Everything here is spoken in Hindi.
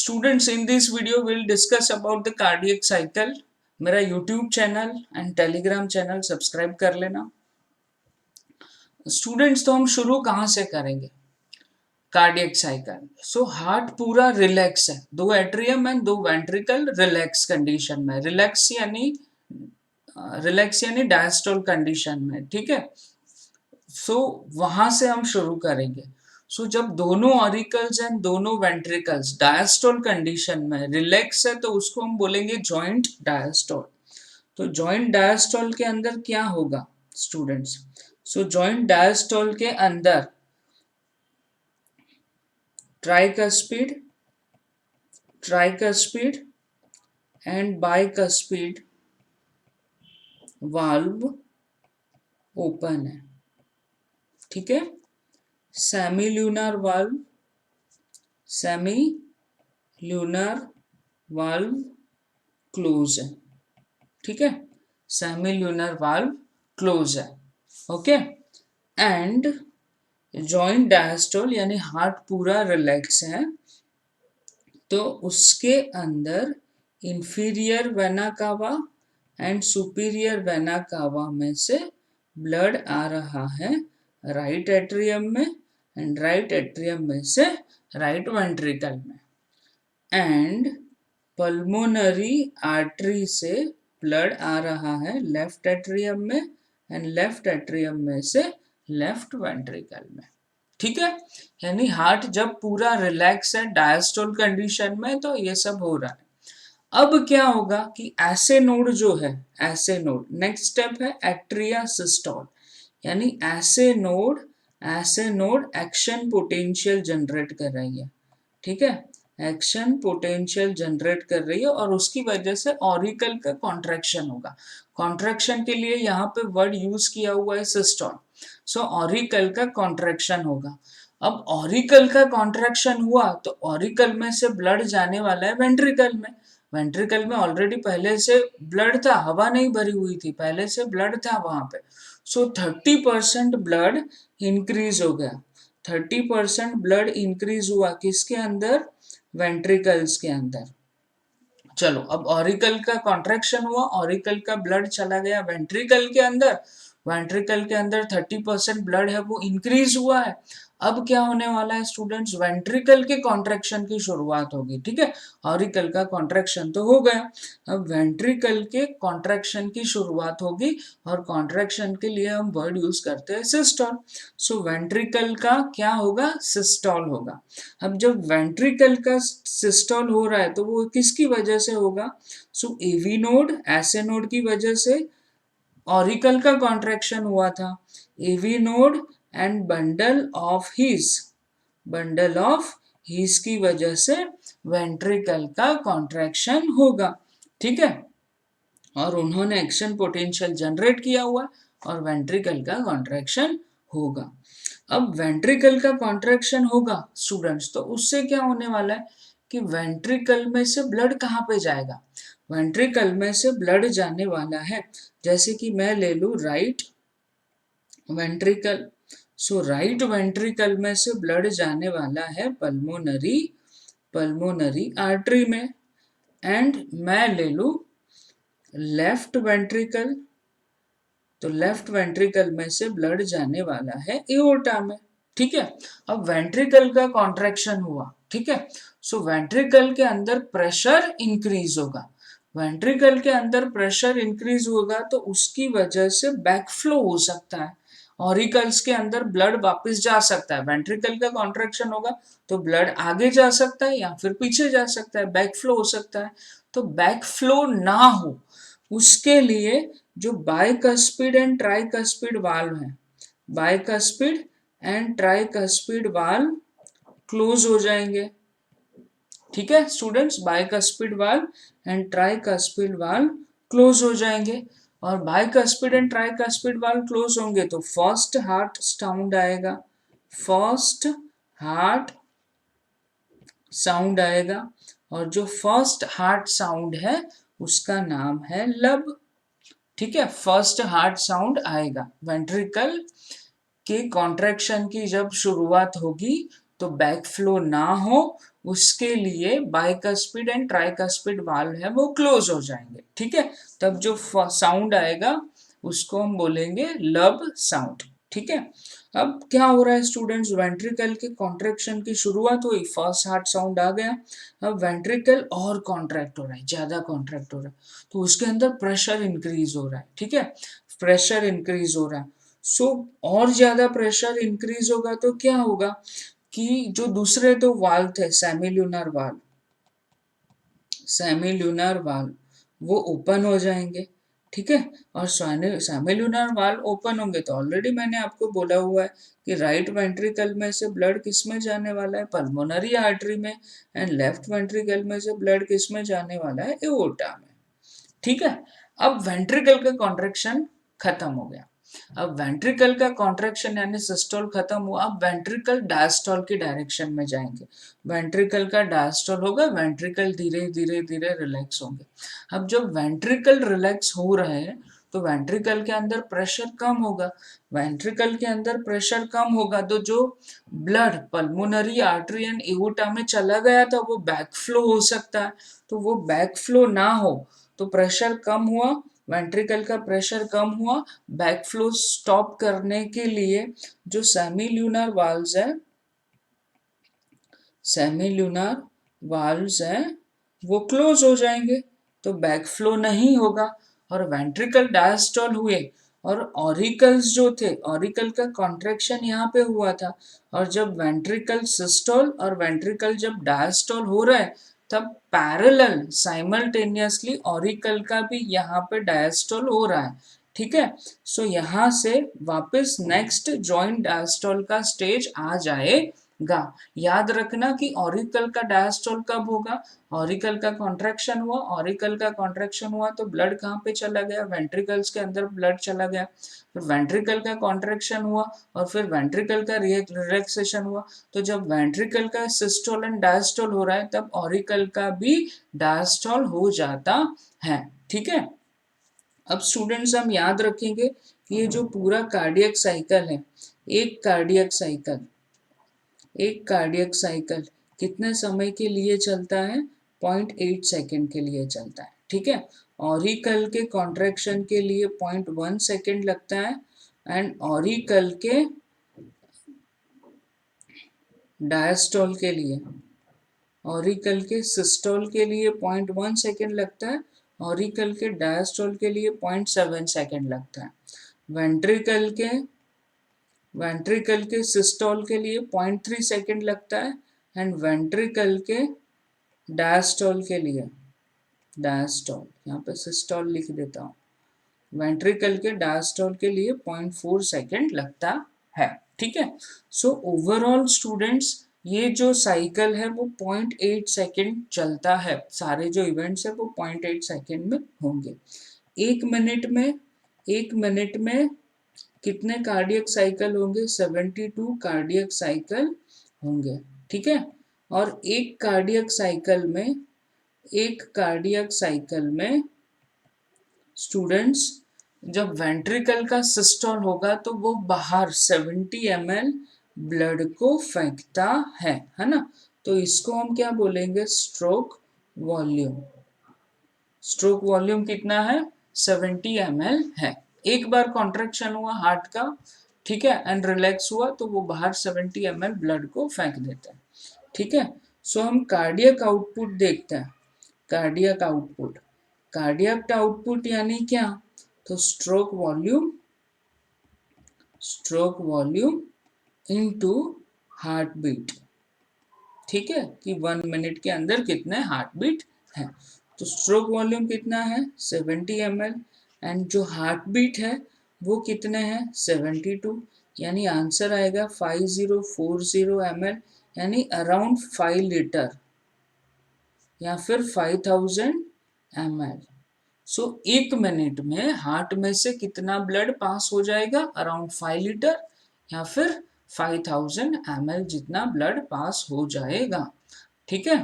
Students, in this video we'll discuss about the cardiac cycle. मेरा YouTube channel and Telegram channel subscribe कर लेना। स्टूडेंट्स, तो हम शुरू कहाँ से करेंगे? Cardiac cycle. सो हार्ट पूरा रिलैक्स है, दो एट्रियम एंड दो वेंट्रिकल रिलैक्स कंडीशन में। रिलैक्स यानी डायस्टोल कंडीशन में, ठीक है। सो वहां से हम शुरू करेंगे। सो जब दोनों ऑरिकल्स एंड दोनों वेंट्रिकल्स डायस्टोल कंडीशन में रिलैक्स है तो उसको हम बोलेंगे जॉइंट डायस्टोल। तो जॉइंट डायस्टोल के अंदर क्या होगा स्टूडेंट्स? सो जॉइंट डायस्टोल के अंदर tricuspid and bicuspid valve open है, ठीक है। सेमील्यूनर वाल्व क्लोज है, ठीक है। सेमील्यूनर वाल्व क्लोज है, ओके। एंड जॉइंट डायस्टोल यानी हार्ट पूरा रिलैक्स है, तो उसके अंदर inferior vena cava and superior vena cava में से ब्लड आ रहा है राइट एट्रियम में एंड राइट एट्रियम में से राइट वेंट्रिकल में। एंड पल्मोनरी आर्टरी से ब्लड आ रहा है लेफ्ट एट्रियम में एंड लेफ्ट एट्रियम में से लेफ्ट वेंट्रिकल में, ठीक है। यानी हार्ट जब पूरा रिलैक्स है डायस्टोल कंडीशन में तो ये सब हो रहा है। अब क्या होगा कि ऐसे नोड जो है, ऐसे नोड नेक्स्ट स्टेप है एट्रिया सिस्टोल, यानी ऐसे नोड एक्शन पोटेंशियल जनरेट कर रही है, ठीक है। एक्शन पोटेंशियल जनरेट कर रही है और उसकी वजह से ऑरिकल का कॉन्ट्रैक्शन होगा। कॉन्ट्रैक्शन के लिए यहाँ पे वर्ड यूज किया हुआ है सिस्टोल। सो ऑरिकल का कॉन्ट्रैक्शन होगा। अब ऑरिकल का कॉन्ट्रैक्शन हुआ तो ऑरिकल में से ब्लड जाने वाला है वेंट्रिकल में। वेंट्रिकल में ऑलरेडी पहले से ब्लड था, हवा नहीं भरी हुई थी, पहले से ब्लड था वहां पे। सो 30% ब्लड इंक्रीज हो गया। 30% ब्लड इंक्रीज हुआ किसके अंदर? वेंट्रिकल्स के अंदर। चलो, अब ऑरिकल का कॉन्ट्रैक्शन हुआ, ऑरिकल का ब्लड चला गया वेंट्रिकल के अंदर। वेंट्रिकल के अंदर 30% ब्लड है वो इंक्रीज हुआ है। अब क्या होने वाला है स्टूडेंट्स? वेंट्रिकल के कॉन्ट्रैक्शन की शुरुआत होगी, ठीक है। ऑरिकल का कॉन्ट्रैक्शन तो हो गया, अब वेंट्रिकल के कॉन्ट्रैक्शन की शुरुआत होगी और कॉन्ट्रैक्शन के लिए हम वर्ड यूज करते हैं सिस्टोल। सो वेंट्रिकल का क्या होगा? सिस्टोल होगा। अब जब वेंट्रिकल का सिस्टोल हो रहा है तो वो किसकी वजह से होगा? सो एवी नोड, ऐसे नोड की वजह से ऑरिकल का कॉन्ट्रैक्शन हुआ था। AV node and bundle of His की वजह से वेंट्रिकल का कॉन्ट्रैक्शन होगा, ठीक है। और उन्होंने एक्शन पोटेंशियल जनरेट किया हुआ और वेंट्रिकल का कॉन्ट्रैक्शन होगा। अब वेंट्रिकल का कॉन्ट्रैक्शन होगा स्टूडेंट्स, तो उससे क्या होने वाला है कि वेंट्रिकल में से ब्लड कहाँ पे जाएगा? वेंट्रिकल में से ब्लड जाने वाला है, जैसे कि मैं ले लू राइट वेंट्रिकल। सो राइट वेंट्रिकल में से ब्लड जाने वाला है पल्मोनरी आर्टरी में। एंड मैं ले लू लेफ्ट वेंट्रिकल, तो लेफ्ट वेंट्रिकल में से ब्लड जाने वाला है एओर्टा में, ठीक है। अब वेंट्रिकल का कॉन्ट्रैक्शन हुआ, ठीक है। सो वेंट्रिकल के अंदर प्रेशर इंक्रीज होगा। वेंट्रिकल के अंदर प्रेशर इंक्रीज होगा तो उसकी वजह से बैकफ्लो हो सकता है, ऑरिकल्स के अंदर ब्लड वापस जा सकता है। वेंट्रिकल का कॉन्ट्रैक्शन होगा तो ब्लड आगे जा सकता है या फिर पीछे जा सकता है, बैकफ्लो हो सकता है। तो बैकफ्लो ना हो उसके लिए जो बाइकस्पिड एंड ट्राइकस्पिड वाल्व है, bicuspid and tricuspid valve close हो जाएंगे, ठीक है students. Bicuspid valve and tricuspid valve close हो जाएंगे और bicuspid and tricuspid valve close होंगे तो फर्स्ट हार्ट साउंड आएगा, फर्स्ट हार्ट साउंड आएगा। और जो फर्स्ट हार्ट साउंड है उसका नाम है लब, ठीक है। फर्स्ट हार्ट साउंड आएगा। वेंट्रिकल के कॉन्ट्रैक्शन की जब शुरुआत होगी तो बैक फ्लो ना हो उसके लिए बाइकस्पिड एंड ट्राइकस्पिड वाल्व है वो क्लोज हो जाएंगे, ठीक है। तब जो साउंड आएगा उसको हम बोलेंगे लब साउंड, ठीक है। अब क्या हो रहा है स्टूडेंट्स, वेंट्रिकल के कॉन्ट्रैक्शन की शुरुआत हुई, फर्स्ट हार्ट साउंड आ गया। अब वेंट्रिकल और कॉन्ट्रैक्ट हो रहा है, ज्यादा कॉन्ट्रैक्ट हो रहा है, तो उसके अंदर प्रेशर इंक्रीज हो रहा है, ठीक है, प्रेशर इंक्रीज हो रहा है। सो और ज्यादा प्रेशर इंक्रीज होगा तो क्या होगा कि जो दूसरे दो वाल्व थे, सेमील्यूनर वाल्व वो ओपन हो जाएंगे, ठीक है। और सेमील्यूनर वाल्व ओपन होंगे तो ऑलरेडी मैंने आपको बोला हुआ है कि राइट वेंट्रिकल में से ब्लड किस में जाने वाला है, पल्मोनरी आर्टरी में, एंड लेफ्ट वेंट्रिकल में से ब्लड किस में जाने वाला है, एओर्टा में, ठीक है। अब वेंट्रिकल का कॉन्ट्रैक्शन खत्म हो गया। अब वेंट्रिकल का कॉन्ट्रैक्शन यानी सिस्टोल खत्म हुआ, अब वेंट्रिकल डायस्टोल की डायरेक्शन में जाएंगे। वेंट्रिकल का डायस्टोल होगा, वेंट्रिकल धीरे धीरे धीरे रिलैक्स होंगे। अब जब वेंट्रिकल रिलैक्स हो रहे हैं तो वेंट्रिकल के अंदर प्रेशर कम होगा, वेंट्रिकल के अंदर प्रेशर कम होगा तो जो blood pulmonary artery and aorta में चला गया था वो बैक फ्लो हो सकता है, तो वो बैक फ्लो ना हो तो प्रेशर कम हुआ, वेंट्रिकल का प्रेशर कम हुआ, बैक फ्लो स्टॉप करने के लिए जो सेमील्यूनर वाल्व्स है, सेमील्यूनर वाल्व्स है वो क्लोज हो जाएंगे, तो बैक फ्लो नहीं होगा और वेंट्रिकल डायस्टोल हुए। और ऑरिकल्स जो थे, ऑरिकल का कॉन्ट्रैक्शन यहाँ पे हुआ था, और जब वेंट्रिकल सिस्टोल और वेंट्रिकल जब डायस्टोल हो रहा है तब पैरेलल साइमल्टेनियसली ऑरिकल का भी यहाँ पे डायस्टोल हो रहा है, ठीक है। सो यहाँ से वापस नेक्स्ट जॉइंट डायस्टोल का स्टेज आ जाएगा। याद रखना कि ऑरिकल का डायस्टोल कब होगा, ऑरिकल का कॉन्ट्रैक्शन हुआ, ऑरिकल का कॉन्ट्रैक्शन हुआ तो ब्लड कहाँ पे चला गया, वेंट्रिकल्स के अंदर ब्लड चला गया, फिर वेंट्रिकल का कॉन्ट्रैक्शन हुआ और फिर वेंट्रिकल का रिलैक्सेशन हुआ, तो जब वेंट्रिकल का सिस्टोल एंड डायस्टोल हो रहा है तब ऑरिकल का भी डायस्टोल हो जाता है, ठीक है। अब स्टूडेंट्स हम याद रखेंगे कि ये जो पूरा कार्डियक साइकिल है, एक कार्डियक साइकिल, एक कार्डियक साइकिल कितने समय के लिए चलता है, 0.8 सेकेंड के लिए चलता है, ठीक है। ऑरिकल के कॉन्ट्रैक्शन के लिए 0.1 सेकेंड लगता है, एंड ऑरिकल के डायस्टोल के लिए, ऑरिकल के सिस्टोल के लिए 0.1 सेकेंड लगता है, ऑरिकल के डायस्टोल के लिए 0.7 सेकेंड लगता है, वेंट्रिकल के सिस्टोल के लिए 0.3 सेकेंड लगता है, एंड वेंट्रिकल के डायस्टोल के लिए, डायस्टोल यहाँ पे सिस्टोल लिख देता हूँ, वेंट्रिकल के डायस्टोल के लिए 0.4 सेकेंड लगता है, ठीक है। सो ओवरऑल स्टूडेंट्स ये जो साइकिल है वो 0.8 सेकेंड चलता है, सारे जो इवेंट्स है वो 0.8 सेकेंड में होंगे। एक मिनट में कितने कार्डियक साइकिल होंगे, 72 कार्डियक साइकिल होंगे, ठीक है। और एक कार्डियक साइकिल में स्टूडेंट्स जब वेंट्रिकल का सिस्टोल होगा तो वो बाहर 70 ml ब्लड को फेंकता है ना, तो इसको हम क्या बोलेंगे, स्ट्रोक वॉल्यूम। स्ट्रोक वॉल्यूम कितना है, 70 ml है। एक बार कॉन्ट्रैक्शन हुआ हार्ट का, ठीक है, एंड रिलैक्स हुआ तो वो बाहर 70 ml ब्लड को फेंक देता है, ठीक है। सो हम कार्डियक आउटपुट देखते हैं, कार्डियक आउटपुट, कार्डियक आउटपुट यानी क्या, तो stroke volume into heart beat, ठीक है, कि 1 मिनट के अंदर कितने हार्ट बीट है। तो स्ट्रोक वॉल्यूम कितना है, 70 ml, एंड जो हार्ट बीट है वो कितने हैं, 72, यानी आंसर आएगा 5040 ml, यानी अराउंड 5 लीटर या फिर 5000 ml। सो एक मिनट में हार्ट में से कितना ब्लड पास हो जाएगा, अराउंड 5 लीटर या फिर 5000 ml जितना ब्लड पास हो जाएगा, ठीक है।